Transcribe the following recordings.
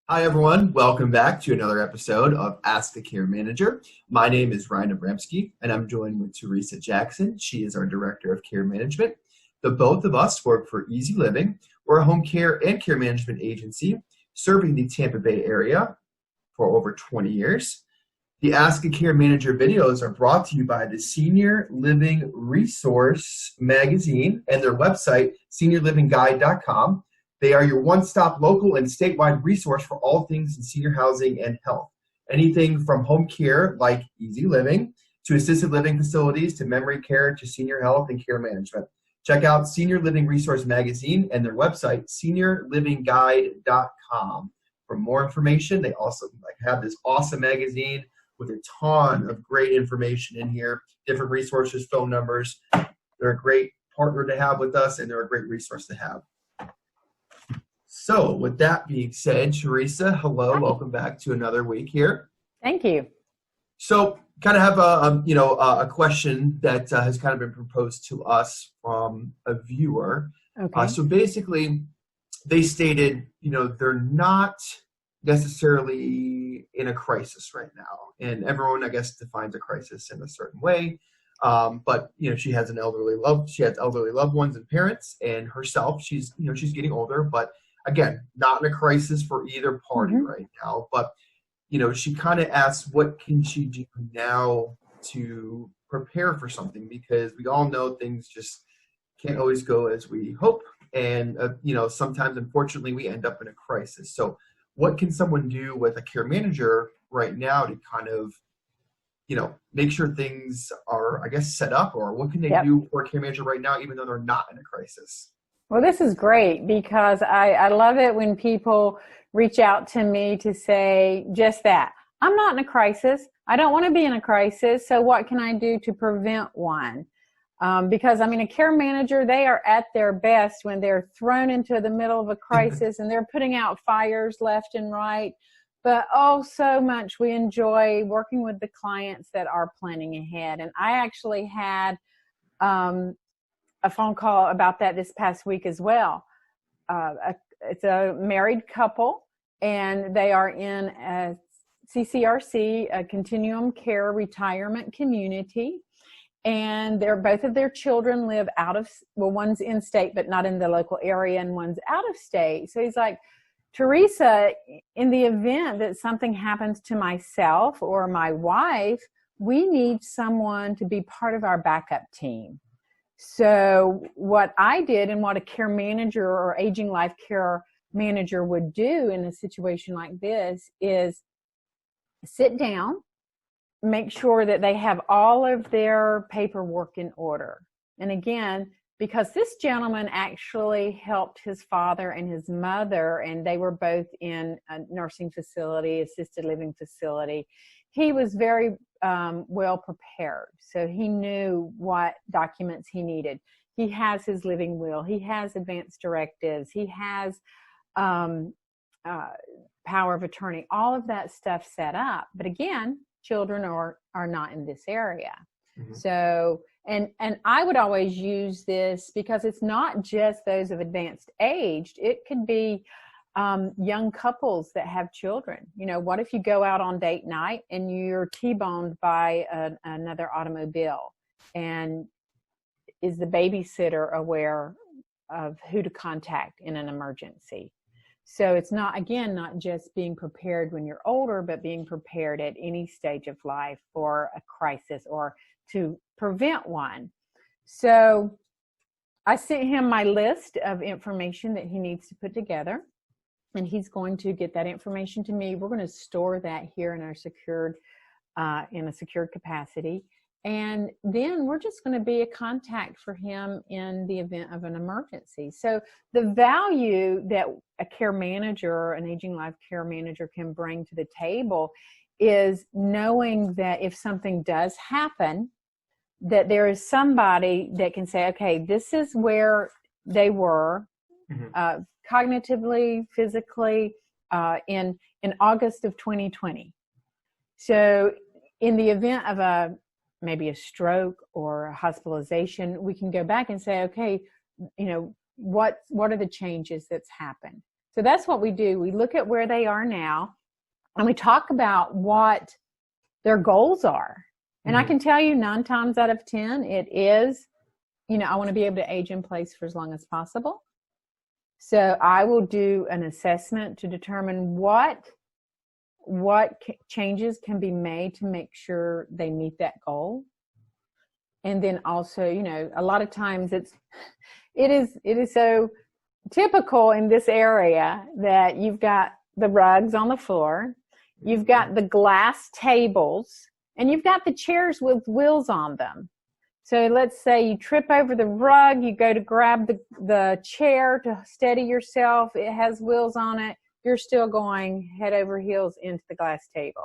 Hi, everyone. Welcome back to another episode of Ask the Care Manager. My name is Ryan Abramski, and I'm joined with Teresa Jackson. She is our Director of Care Management. The both of us work for Easy Living. We're a home care and care management agency serving the Tampa Bay area for over 20 years. The Ask a Care Manager videos are brought to you by the Senior Living Resource magazine and their website, SeniorLivingGuide.com. They are your one-stop local and statewide resource for all things in senior housing and health. Anything from home care like Easy Living to assisted living facilities to memory care to senior health and care management. Check out Senior Living Resource magazine and their website, SeniorLivingGuide.com. For more information, they also have this awesome magazine with a ton of great information in here, different resources, phone numbers. They're a great partner to have with us, and they're a great resource to have. So with that being said, Teresa, hello, Hi. welcome back to another week here. Thank you. So kind of have a question that has kind of been proposed to us from a viewer. Okay. So basically they stated, they're not necessarily in a crisis right now. And everyone, I guess, defines a crisis in a certain way. But she has elderly loved ones and parents, and herself, she's getting older, but again, not in a crisis for either party right now. But she kind of asks, what can she do now to prepare for something? Because we all know things just can't always go as we hope, and sometimes, unfortunately, we end up in a crisis. So what can someone do with a care manager right now to kind of make sure things are, I guess, set up, or what can they do for a care manager right now, even though they're not in a crisis? Well, this is great because I love it when people reach out to me to say just that. I'm not in a crisis. I don't want to be in a crisis. So what can I do to prevent one? Because, a care manager, they are at their best when they're thrown into the middle of a crisis and they're putting out fires left and right. But so much we enjoy working with the clients that are planning ahead. And I actually had a phone call about that this past week as well. It's a married couple, and they are in a CCRC, a continuum care retirement community. And both of their children live one's in state, but not in the local area, and one's out of state. So he's like, Teresa, in the event that something happens to myself or my wife, we need someone to be part of our backup team. So what I did, and what a care manager or aging life care manager would do in a situation like this, is sit down, make sure that they have all of their paperwork in order. And again, because this gentleman actually helped his father and his mother, and they were both in a nursing facility, assisted living facility, he was very well prepared. So he knew what documents he needed. He has his living will. He has advance directives. He has power of attorney, all of that stuff set up. But again, children are not in this area. Mm-hmm. So, and I would always use this because it's not just those of advanced age. It could be young couples that have children. What if you go out on date night and you're T-boned by another automobile? And is the babysitter aware of who to contact in an emergency? So it's not just being prepared when you're older, but being prepared at any stage of life for a crisis or to prevent one. So I sent him my list of information that he needs to put together, and he's going to get that information to me. We're going to store that here in our secured capacity. And then we're just going to be a contact for him in the event of an emergency. So the value that a care manager, an aging life care manager, can bring to the table is knowing that if something does happen, that there is somebody that can say, okay, this is where they were cognitively, physically, in August of 2020. So in the event of maybe a stroke or a hospitalization, we can go back and say, okay, what are the changes that's happened? So that's what we do. We look at where they are now, and we talk about what their goals are. And I can tell you 9 times out of 10, it is, I want to be able to age in place for as long as possible. So I will do an assessment to determine what changes can be made to make sure they meet that goal. And then also, a lot of times it is so typical in this area that you've got the rugs on the floor, you've got the glass tables, and you've got the chairs with wheels on them. So let's say you trip over the rug, you go to grab the chair to steady yourself, it has wheels on it, you're still going head over heels into the glass table.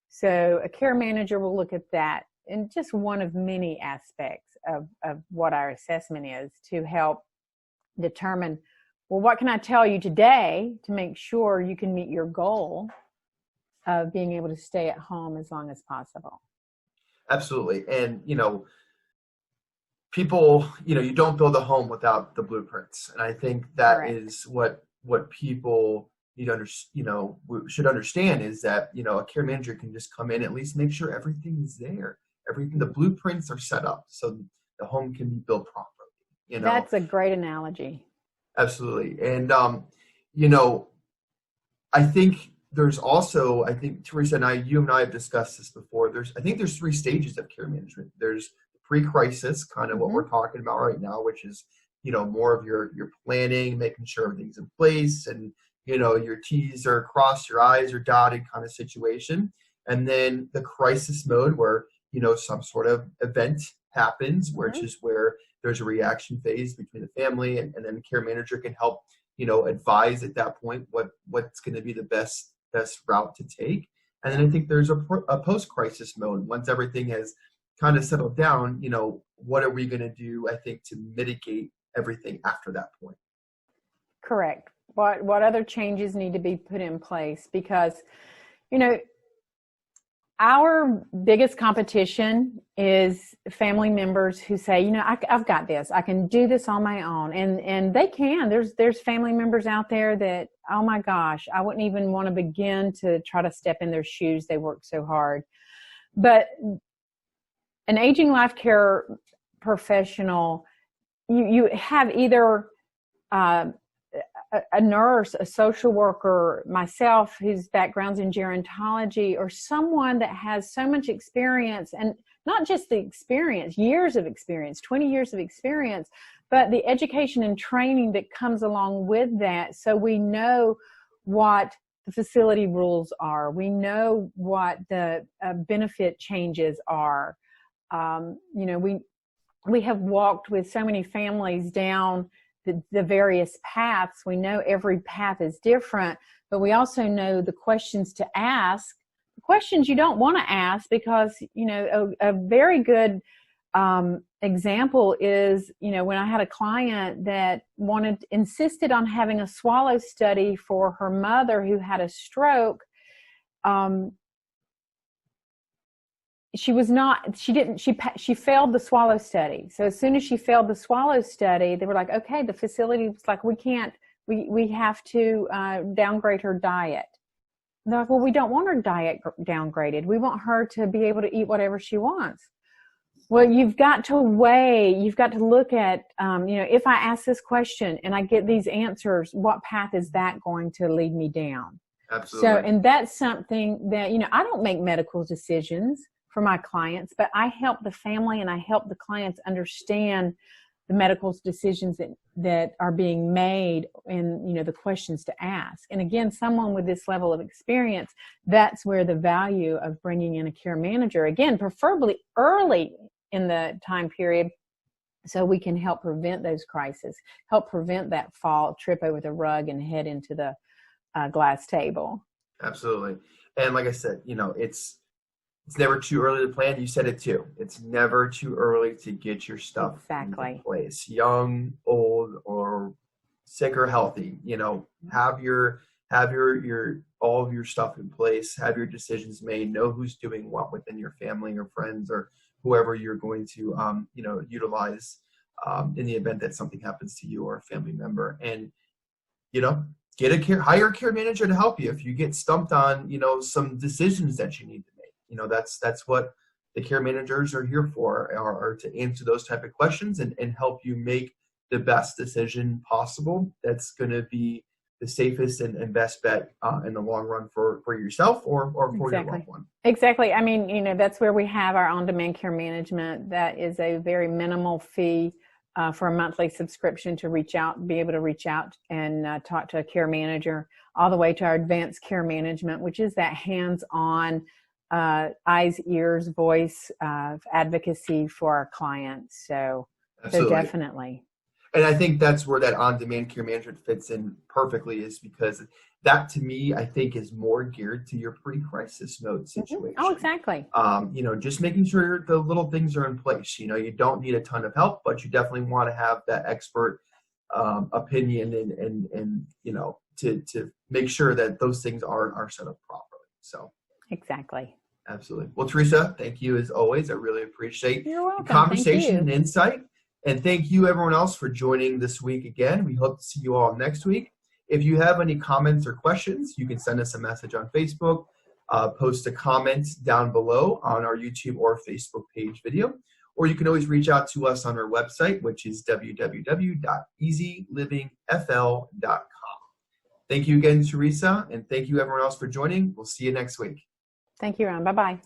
So a care manager will look at that, and just one of many aspects of what our assessment is to help determine, well, what can I tell you today to make sure you can meet your goal of being able to stay at home as long as possible. Absolutely. And, people, you don't build a home without the blueprints. And I think that Correct. is what people should understand is that, a care manager can just come in, at least make sure everything is there. The blueprints are set up so the home can be built properly. That's a great analogy. Absolutely. And, I think there's also, Teresa and you and I have discussed this before. There's 3 stages of care management. There's pre-crisis, kind of what we're talking about right now, which is, more of your planning, making sure everything's in place and, your T's are crossed, your I's are dotted kind of situation. And then the crisis mode where, some sort of event happens, which is where there's a reaction phase between the family and then the care manager can help, advise at that point what's going to be the best route to take. And then I think there's a post-crisis mode. Once everything has kind of settled down, what are we going to do, I think, to mitigate everything after that point? Correct. What other changes need to be put in place? Because, our biggest competition is family members who say, I've got this. I can do this on my own. And they can. There's family members out there that, oh my gosh, I wouldn't even want to begin to try to step in their shoes. They work so hard. But an aging life care professional, you have either a nurse, a social worker, myself, whose background's in gerontology, or someone that has so much experience, and not just the experience, years of experience, 20 years of experience, but the education and training that comes along with that. So we know what the facility rules are. We know what the benefit changes are. We have walked with so many families down the various paths. We know every path is different, but we also know the questions to ask, the questions you don't want to ask, because, a very good example is, when I had a client that insisted on having a swallow study for her mother who had a stroke. She failed the swallow study. So as soon as she failed the swallow study, they were like, okay, the facility was like, we have to downgrade her diet. And they're like, well, we don't want her diet downgraded. We want her to be able to eat whatever she wants. Well, you've got to look at, if I ask this question and I get these answers, what path is that going to lead me down? Absolutely. So, and that's something that, I don't make medical decisions for my clients, but I help the family and I help the clients understand the medical decisions that are being made and, the questions to ask. And again, someone with this level of experience, that's where the value of bringing in a care manager, again, preferably early in the time period, so we can help prevent those crises, help prevent that fall, trip over the rug and head into the glass table. Absolutely. And like I said, it's never too early to plan. You said it too. It's never too early to get your stuff in place. Young, old, or sick or healthy, have your all of your stuff in place. Have your decisions made. Know who's doing what within your family or friends or whoever you're going to utilize in the event that something happens to you or a family member. And hire a care manager to help you if you get stumped on, some decisions that you need to make. That's what the care managers are here for, are to answer those type of questions and help you make the best decision possible that's going to be the safest and best bet in the long run for yourself or for your loved one. Exactly. I mean, that's where we have our on-demand care management. That is a very minimal fee for a monthly subscription to be able to reach out and talk to a care manager, all the way to our advanced care management, which is that hands-on eyes, ears, voice advocacy for our clients. So definitely. And I think that's where that on-demand care management fits in perfectly, is because that, to me, I think is more geared to your pre-crisis mode situation. Oh, exactly. Just making sure the little things are in place. You don't need a ton of help, but you definitely want to have that expert opinion and to make sure that those things are set up properly. So exactly. Absolutely. Well, Teresa, thank you as always. I really appreciate the conversation and insight. And thank you, everyone else, for joining this week again. We hope to see you all next week. If you have any comments or questions, you can send us a message on Facebook, post a comment down below on our YouTube or Facebook page video, or you can always reach out to us on our website, which is www.easylivingfl.com. Thank you again, Teresa, and thank you, everyone else, for joining. We'll see you next week. Thank you, Ron. Bye-bye.